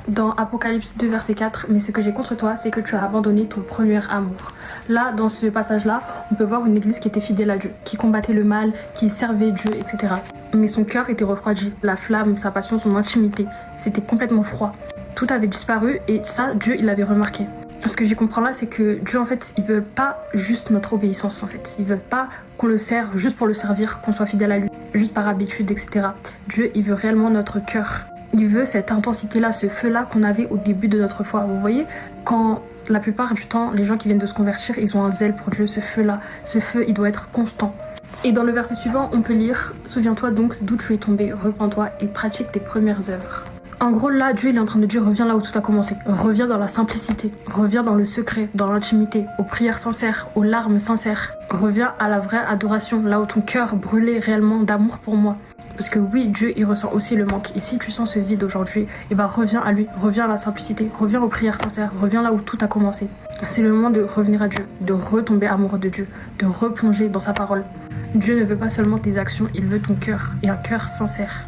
Dans Apocalypse 2 verset 4, mais ce que j'ai contre toi, c'est que tu as abandonné ton premier amour. Là, dans ce passage-là, on peut voir une église qui était fidèle à Dieu, qui combattait le mal, qui servait Dieu, etc. Mais son cœur était refroidi, la flamme, sa passion, son intimité, c'était complètement froid. Tout avait disparu et ça, Dieu, il l'avait remarqué. Ce que j'y comprends là, c'est que Dieu, en fait, il veut pas juste notre obéissance, en fait. Il veut pas qu'on le serve juste pour le servir, qu'on soit fidèle à lui, juste par habitude, etc. Dieu, il veut réellement notre cœur. Il veut cette intensité-là, ce feu-là qu'on avait au début de notre foi. Vous voyez, quand la plupart du temps, les gens qui viennent de se convertir, ils ont un zèle pour Dieu, ce feu-là. Ce feu, il doit être constant. Et dans le verset suivant, on peut lire « Souviens-toi donc d'où tu es tombé, repens-toi et pratique tes premières œuvres ». En gros, là, Dieu il est en train de dire « Reviens là où tout a commencé. Reviens dans la simplicité. Reviens dans le secret, dans l'intimité, aux prières sincères, aux larmes sincères. Reviens à la vraie adoration, là où ton cœur brûlait réellement d'amour pour moi. » Parce que oui, Dieu, il ressent aussi le manque. Et si tu sens ce vide aujourd'hui, eh ben reviens à lui, reviens à la simplicité, reviens aux prières sincères, reviens là où tout a commencé. C'est le moment de revenir à Dieu, de retomber amoureux de Dieu, de replonger dans sa parole. Dieu ne veut pas seulement tes actions, il veut ton cœur, et un cœur sincère.